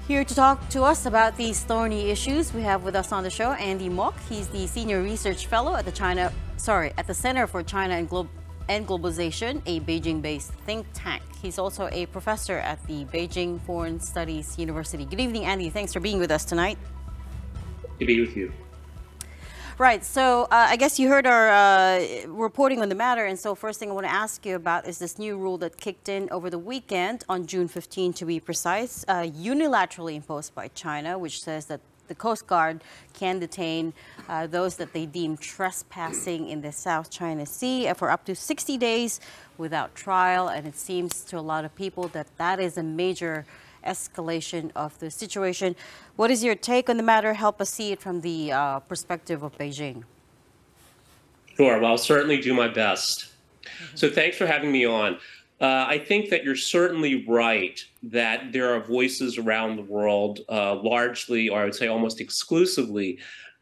Here to talk to us about these thorny issues, we have with us on the show Andy Mok. He's the Senior Research Fellow at the Center for China and Globalization, a Beijing-based think tank. He's also a professor at the Beijing Foreign Studies University. Good evening, Andy. Thanks for being with us tonight. To be with you. Right, so I guess you heard our reporting on the matter, and so first thing I want to ask you about is this new rule that kicked in over the weekend, on June 15 to be precise, unilaterally imposed by China, which says that the Coast Guard can detain those that they deem trespassing in the South China Sea for up to 60 days without trial, and it seems to a lot of people that that is a major escalation of the situation. What is your take on the matter? Help us see it from the perspective of Beijing. Sure. Well, I'll certainly do my best. So thanks for having me on. I think that you're certainly right that there are voices around the world, largely, or I would say almost exclusively,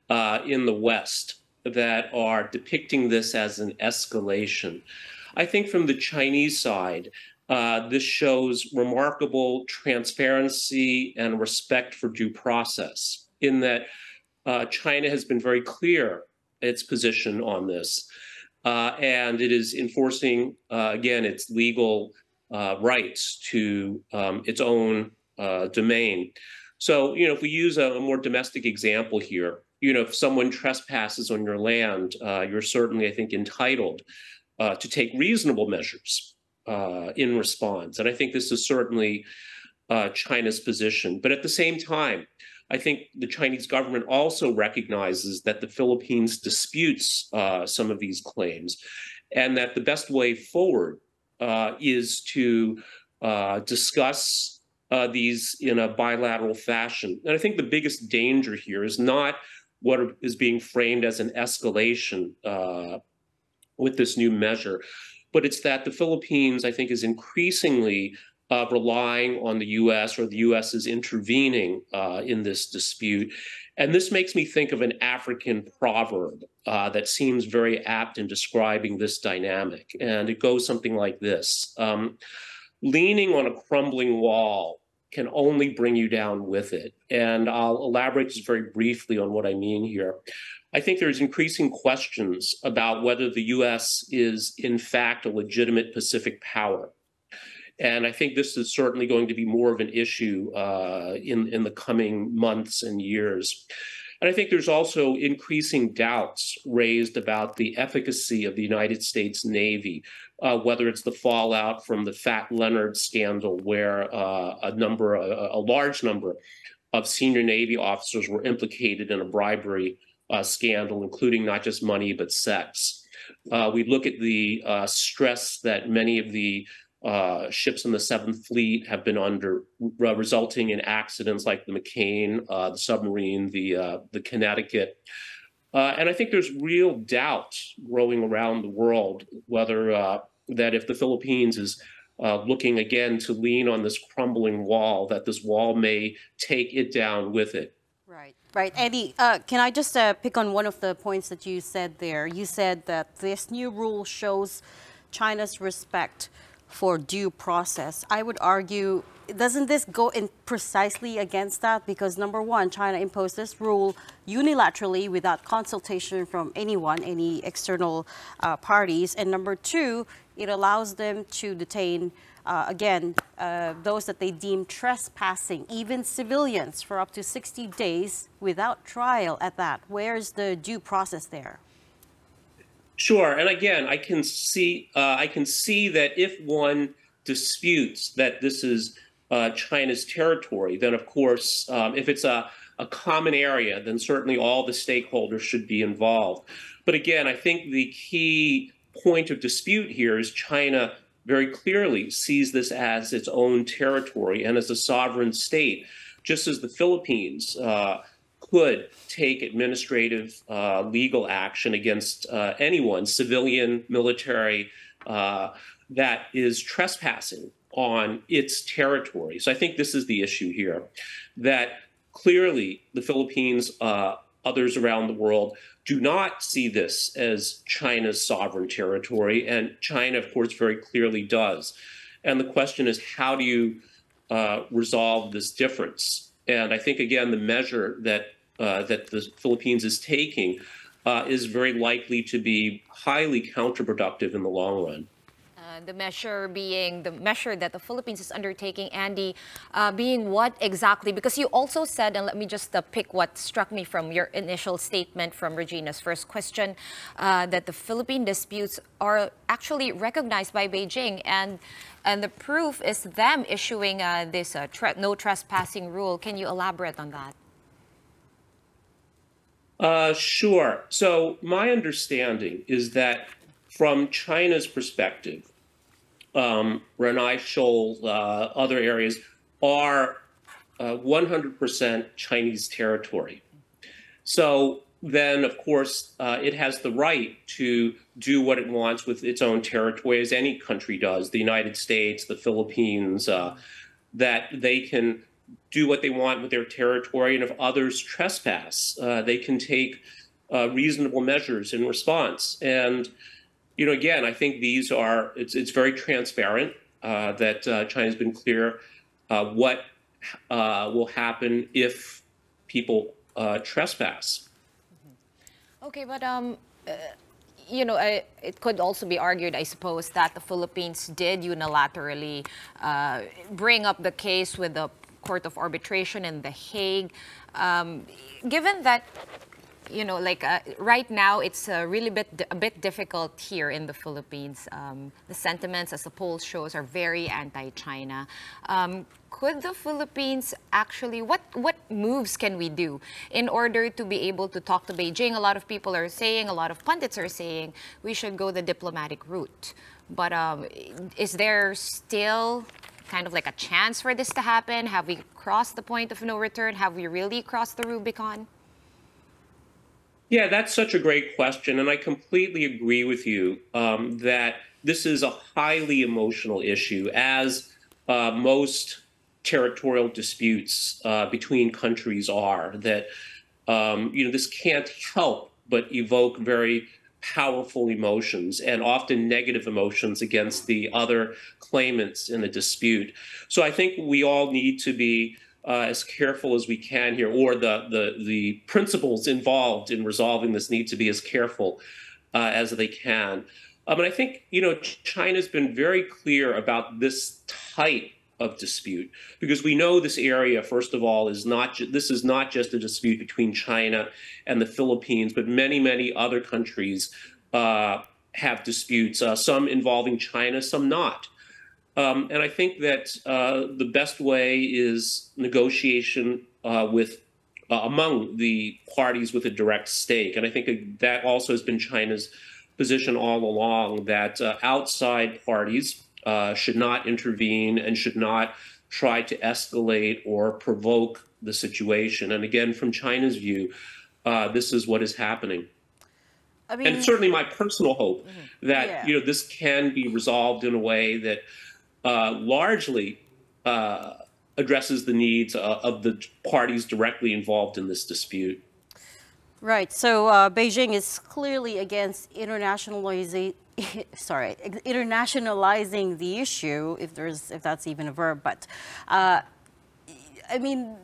in the West, that are depicting this as an escalation. I think from the Chinese side, this shows remarkable transparency and respect for due process, in that China has been very clear its position on this, and it is enforcing, again, its legal rights to its own domain. So, if we use a more domestic example here, if someone trespasses on your land, you're certainly, I think, entitled to take reasonable measures in response. And I think this is certainly China's position. But at the same time, I think the Chinese government also recognizes that the Philippines disputes some of these claims, and that the best way forward is to discuss these in a bilateral fashion. And I think the biggest danger here is not what is being framed as an escalation with this new measure, but it's that the Philippines, I think, is increasingly relying on the U.S., or the U.S. is intervening in this dispute. And this makes me think of an African proverb that seems very apt in describing this dynamic. And it goes something like this. Leaning on a crumbling wall can only bring you down with it. And I'll elaborate just very briefly on what I mean here. I think there's increasing questions about whether the U.S. is, in fact, a legitimate Pacific power. And I think this is certainly going to be more of an issue in the coming months and years. And I think there's also increasing doubts raised about the efficacy of the United States Navy, whether it's the fallout from the Fat Leonard scandal, where a large number of senior Navy officers were implicated in a bribery scandal, including not just money, but sex. We look at the stress that many of the ships in the Seventh Fleet have been under, resulting in accidents like the McCain, the submarine, the Connecticut. And I think there's real doubt growing around the world whether that if the Philippines is looking again to lean on this crumbling wall, that this wall may take it down with it. Right. Eddie, can I just pick on one of the points that you said there? You said that this new rule shows China's respect for due process. I would argue, doesn't this go in precisely against that? Because number one, China imposed this rule unilaterally without consultation from anyone, any external parties. And number two, it allows them to detain those that they deem trespassing, even civilians, for up to 60 days without trial at that. Where's the due process there? Sure, and again, I can see that if one disputes that this is China's territory, then of course, if it's a common area, then certainly all the stakeholders should be involved. But again, I think the key point of dispute here is China very clearly sees this as its own territory and as a sovereign state, just as the Philippines could take administrative legal action against anyone, civilian, military, that is trespassing on its territory. So I think this is the issue here, that clearly the Philippines, others around the world, do not see this as China's sovereign territory, and China, of course, very clearly does. And the question is, how do you resolve this difference? And I think, again, the measure that the Philippines is taking is very likely to be highly counterproductive in the long run. The measure being the measure that the Philippines is undertaking, Andy, being what exactly? Because you also said, and let me just pick what struck me from your initial statement from Regina's first question, that the Philippine disputes are actually recognized by Beijing, and the proof is them issuing this no trespassing rule. Can you elaborate on that? Sure. So my understanding is that from China's perspective, Renai Shoal, other areas are 100% Chinese territory. So then, of course, it has the right to do what it wants with its own territory, as any country does, the United States, the Philippines, that they can do what they want with their territory. And if others trespass, they can take reasonable measures in response. And again, I think these are, it's very transparent that China's been clear what will happen if people trespass. Okay, but it could also be argued, I suppose, that the Philippines did unilaterally bring up the case with the Court of Arbitration in The Hague. Given that right now, it's really a bit difficult here in the Philippines. The sentiments, as the poll shows, are very anti-China. Could the Philippines actually, what moves can we do in order to be able to talk to Beijing? A lot of people are saying, a lot of pundits are saying, we should go the diplomatic route. But is there still kind of like a chance for this to happen? Have we crossed the point of no return? Have we really crossed the Rubicon? Yeah, that's such a great question. And I completely agree with you that this is a highly emotional issue, as most territorial disputes between countries are, that, this can't help but evoke very powerful emotions and often negative emotions against the other claimants in a dispute. So I think we all need to be as careful as we can here, or the principles involved in resolving this need to be as careful as they can. And I think, China's been very clear about this type of dispute, because we know this area, first of all, this is not just a dispute between China and the Philippines, but many, many other countries have disputes, some involving China, some not. And I think that the best way is negotiation among the parties with a direct stake. And I think that also has been China's position all along, that outside parties should not intervene and should not try to escalate or provoke the situation. And again, from China's view, this is what is happening. I mean, and it's certainly my personal hope that this can be resolved in a way that largely addresses the needs of the parties directly involved in this dispute. Right. So Beijing is clearly against internationalizing the issue, if that's even a verb. But I mean,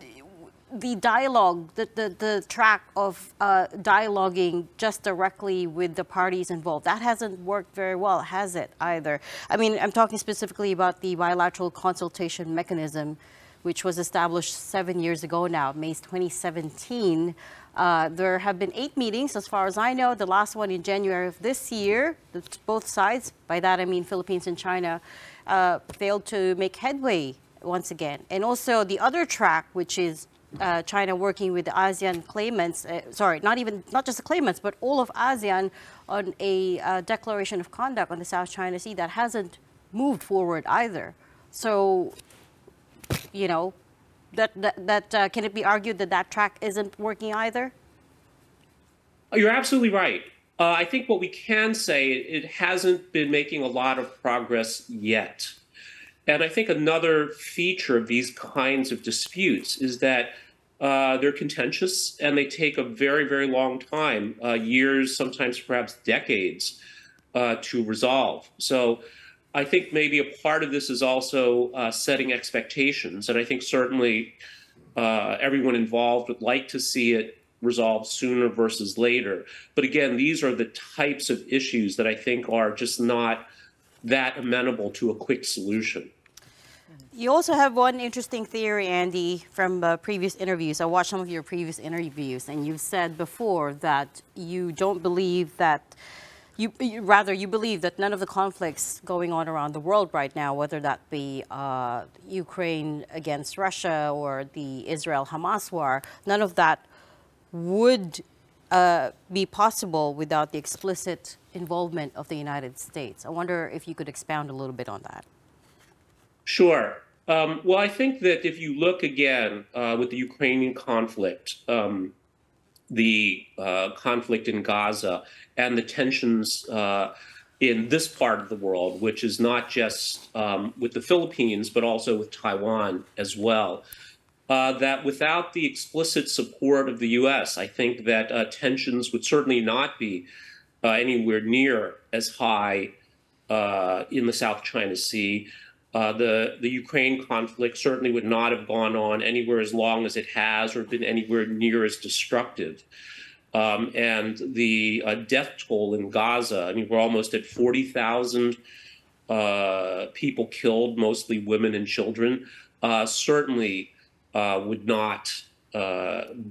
the dialogue, the track of dialoguing just directly with the parties involved, that hasn't worked very well, has it, either? I mean, I'm talking specifically about the bilateral consultation mechanism, which was established 7 years ago now, May 2017. There have been 8 meetings, as far as I know. The last one in January of this year. Both sides, by that I mean Philippines and China, failed to make headway once again. And also the other track, which is China working with the ASEAN claimants, not just the claimants, but all of ASEAN on a declaration of conduct on the South China Sea, that hasn't moved forward either. So, can it be argued that that track isn't working either? You're absolutely right. I think what we can say, it hasn't been making a lot of progress yet. And I think another feature of these kinds of disputes is that they're contentious and they take a very, very long time, years, sometimes perhaps decades, to resolve. So I think maybe a part of this is also setting expectations. And I think certainly everyone involved would like to see it resolved sooner versus later. But again, these are the types of issues that I think are just not that amenable to a quick solution. You also have one interesting theory, Andy, from previous interviews. I watched some of your previous interviews, and you've said before that you don't believe that, you believe that none of the conflicts going on around the world right now, whether that be Ukraine against Russia or the Israel-Hamas war, none of that would be possible without the explicit involvement of the United States. I wonder if you could expound a little bit on that. Sure. Well, I think that if you look again with the Ukrainian conflict, the conflict in Gaza, and the tensions in this part of the world, which is not just with the Philippines, but also with Taiwan as well, that without the explicit support of the U.S., I think that tensions would certainly not be anywhere near as high in the South China Sea. The Ukraine conflict certainly would not have gone on anywhere as long as it has or been anywhere near as destructive. And the death toll in Gaza, I mean, we're almost at 40,000 people killed, mostly women and children, certainly would not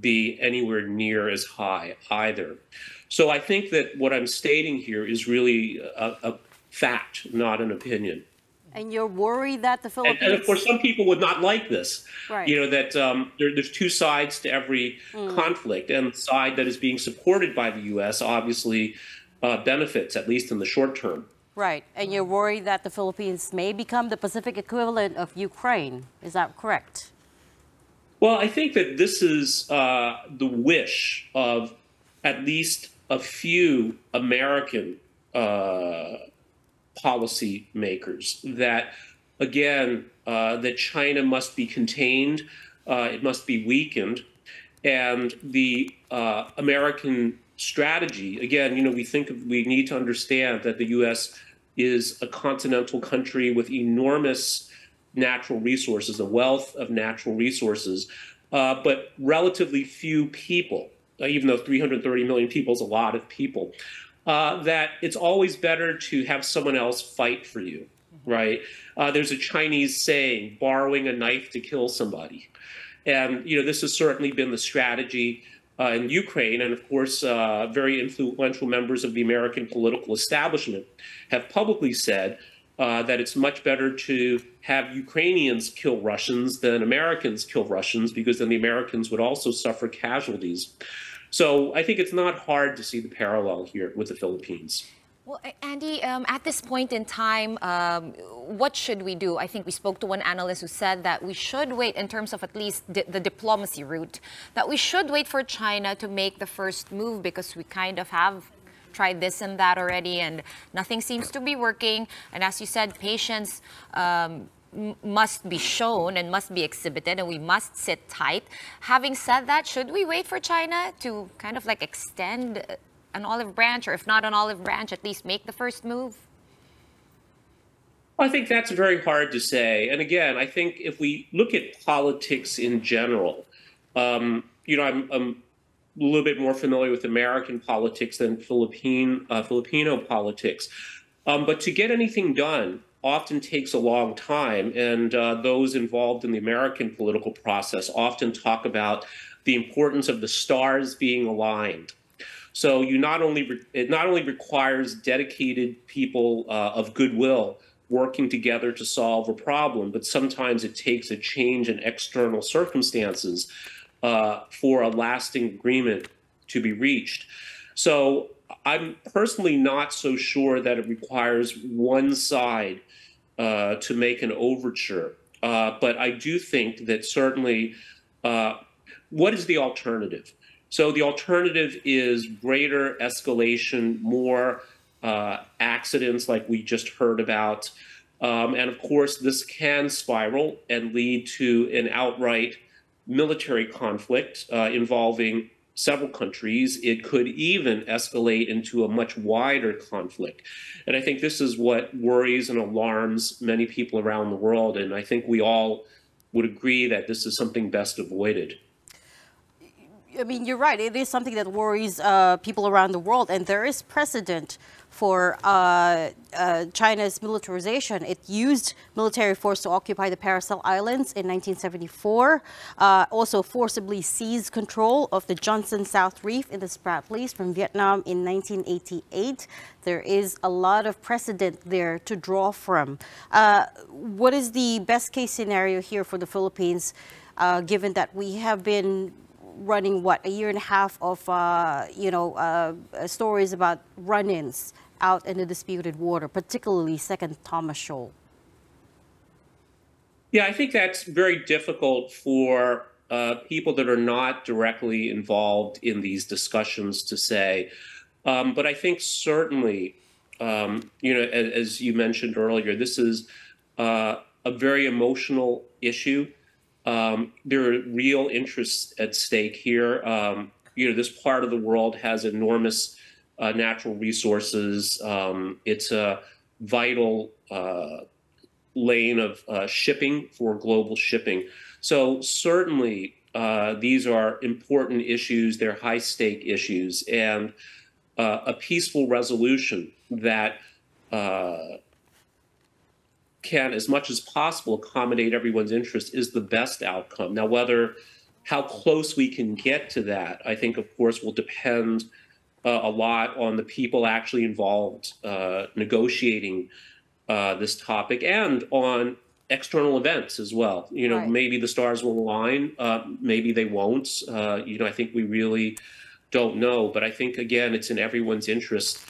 be anywhere near as high either. So I think that what I'm stating here is really a fact, not an opinion. And you're worried that the Philippines... And of course, some people would not like this. Right. You know, that there's two sides to every conflict, and the side that is being supported by the U.S. obviously benefits, at least in the short term. Right. And you're worried that the Philippines may become the Pacific equivalent of Ukraine. Is that correct? Well, I think that this is the wish of at least a few American policy makers, that, again, that China must be contained, it must be weakened, and the American strategy, again, you know, we need to understand that the U.S. is a continental country with enormous natural resources, a wealth of natural resources, but relatively few people, even though 330 million people is a lot of people. That it's always better to have someone else fight for you, right? There's a Chinese saying, borrowing a knife to kill somebody. And, you know, this has certainly been the strategy in Ukraine. And of course, very influential members of the American political establishment have publicly said that it's much better to have Ukrainians kill Russians than Americans kill Russians, because then the Americans would also suffer casualties. So I think it's not hard to see the parallel here with the Philippines. Well, Andy, at this point in time, what should we do? I think we spoke to one analyst who said that we should wait, in terms of at least the diplomacy route, that we should wait for China to make the first move, because we kind of have tried this and that already and nothing seems to be working. And as you said, patience must be shown and must be exhibited, and we must sit tight. Having said that, should we wait for China to kind of like extend an olive branch, or if not an olive branch, at least make the first move? I think that's very hard to say. And again, I think if we look at politics in general, you know, I'm a little bit more familiar with American politics than Filipino politics. But to get anything done often takes a long time, and those involved in the American political process often talk about the importance of the stars being aligned. So it not only requires dedicated people of goodwill working together to solve a problem, but sometimes it takes a change in external circumstances for a lasting agreement to be reached. So I'm personally not so sure that it requires one side to make an overture. But I do think that certainly, what is the alternative? So the alternative is greater escalation, more accidents like we just heard about. And of course, this can spiral and lead to an outright military conflict involving several countries. It could even escalate into a much wider conflict. And I think this is what worries and alarms many people around the world. And I think we all would agree that this is something best avoided. I mean, you're right. It is something that worries people around the world, and there is precedent for China's militarization. It used military force to occupy the Paracel Islands in 1974, also forcibly seized control of the Johnson South Reef in the Spratlys from Vietnam in 1988. There is a lot of precedent there to draw from. What is the best case scenario here for the Philippines, given that we have been running a year and a half of stories about run-ins out in the disputed water, particularly Second Thomas Shoal? Yeah, I think that's very difficult for people that are not directly involved in these discussions to say. But I think certainly, as you mentioned earlier, this is a very emotional issue. There are real interests at stake here. This part of the world has enormous natural resources. It's a vital lane of shipping for global shipping. So certainly, these are important issues. They're high-stake issues, and a peaceful resolution that can, as much as possible, accommodate everyone's interest is the best outcome. Now, how close we can get to that, I think, of course, will depend a lot on the people actually involved negotiating this topic, and on external events as well. Right. Maybe the stars will align, maybe they won't. I think we really don't know. But I think, again, it's in everyone's interest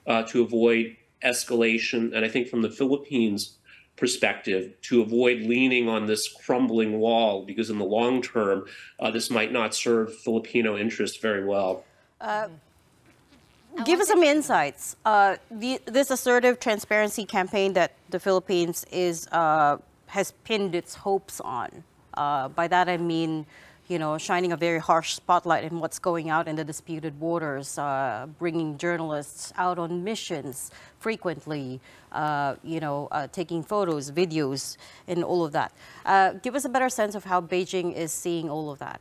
to avoid escalation. And I think from the Philippines' perspective, to avoid leaning on this crumbling wall, because in the long term, this might not serve Filipino interests very well. Give us some insights. This assertive transparency campaign that the Philippines has pinned its hopes on. By that I mean, shining a very harsh spotlight in what's going out in the disputed waters, bringing journalists out on missions frequently, taking photos, videos, and all of that. Give us a better sense of how Beijing is seeing all of that.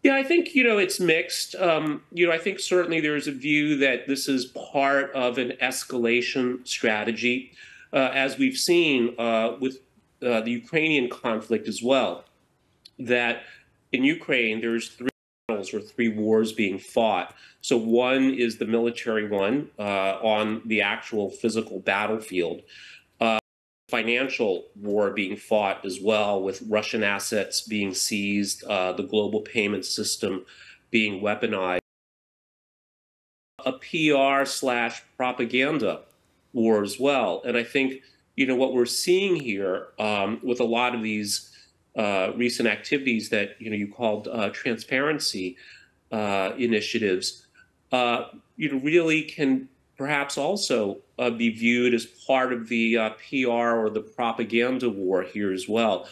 Yeah, I think, it's mixed. I think certainly there's a view that this is part of an escalation strategy, as we've seen with the Ukrainian conflict as well, that in Ukraine there's three battles or three wars being fought. So one is the military one on the actual physical battlefield. Financial war being fought as well, with Russian assets being seized, the global payment system being weaponized. A PR/propaganda war as well. And I think, what we're seeing here with a lot of these recent activities that, you called transparency initiatives, really can perhaps also be viewed as part of the PR or the propaganda war here as well.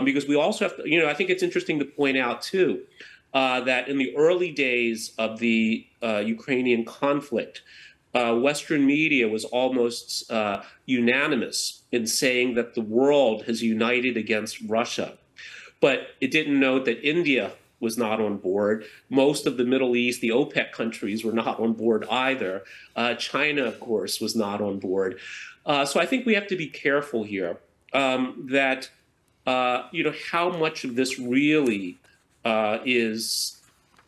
Because we also have to, I think it's interesting to point out, too, that in the early days of the Ukrainian conflict, Western media was almost unanimous in saying that the world has united against Russia. But it didn't note that India was not on board. Most of the Middle East, the OPEC countries, were not on board either. China, of course, was not on board. So I think we have to be careful here that, how much of this really is,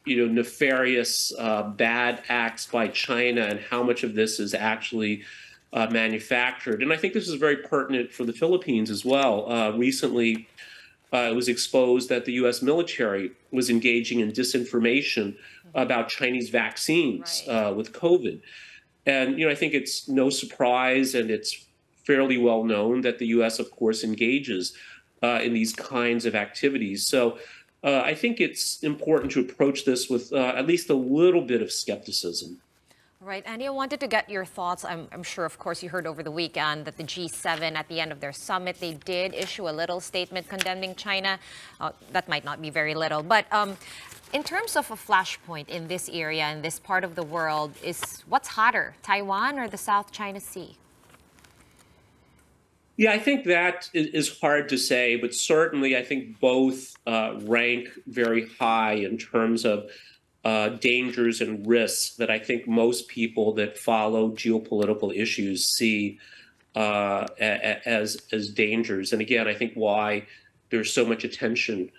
nefarious, bad acts by China, and how much of this is actually manufactured. And I think this is very pertinent for the Philippines as well. Recently, it was exposed that the U.S. military was engaging in disinformation about Chinese vaccines with COVID. And, I think it's no surprise, and it's fairly well known that the U.S., of course, engages in these kinds of activities. So I think it's important to approach this with at least a little bit of skepticism. Right, Andy, I wanted to get your thoughts. I'm sure, of course, you heard over the weekend that the G7, at the end of their summit, they did issue a little statement condemning China. That might not be very little, but in terms of a flashpoint in this area, in this part of the world, is what's hotter, Taiwan or the South China Sea? Yeah, I think that is hard to say, but certainly I think both rank very high in terms of dangers and risks that I think most people that follow geopolitical issues see as dangers. And again, I think why there's so much attention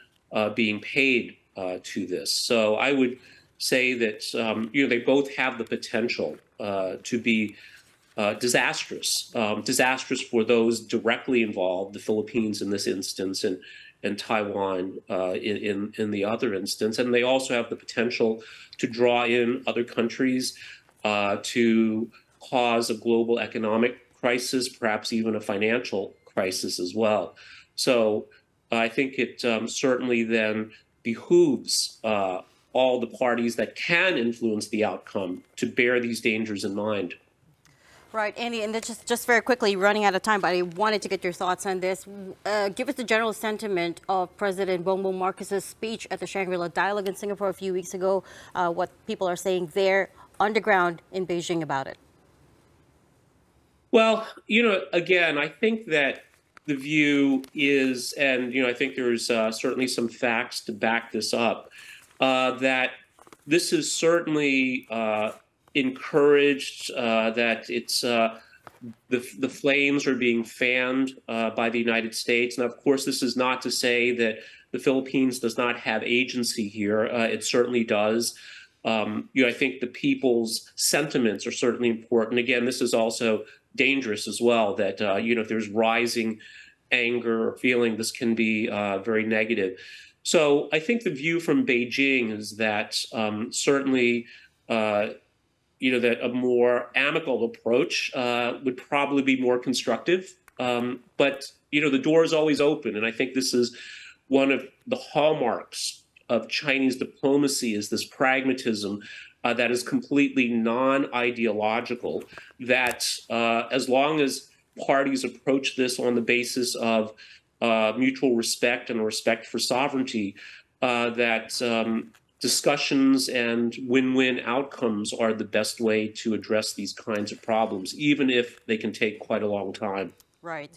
being paid to this. So I would say that they both have the potential to be disastrous for those directly involved, the Philippines in this instance, and Taiwan in the other instance. And they also have the potential to draw in other countries to cause a global economic crisis, perhaps even a financial crisis as well. So I think it certainly then behooves all the parties that can influence the outcome to bear these dangers in mind. Right, Andy, and just very quickly, running out of time, but I wanted to get your thoughts on this. Give us the general sentiment of President Bongbong Marcos's speech at the Shangri-La Dialogue in Singapore a few weeks ago, what people are saying there on the ground in Beijing about it. Well, again, I think that the view is, and I think there's certainly some facts to back this up, that this is certainly encouraged, that it's the flames are being fanned by the United States. Now, of course, this is not to say that the Philippines does not have agency here. It certainly does. I think the people's sentiments are certainly important. Again, this is also dangerous as well, that, if there's rising anger or feeling, this can be very negative. So I think the view from Beijing is that certainly, that a more amicable approach would probably be more constructive. But, the door is always open. And I think this is one of the hallmarks of Chinese diplomacy, is this pragmatism that is completely non-ideological, that as long as parties approach this on the basis of mutual respect and respect for sovereignty, that discussions and win-win outcomes are the best way to address these kinds of problems, even if they can take quite a long time. Right.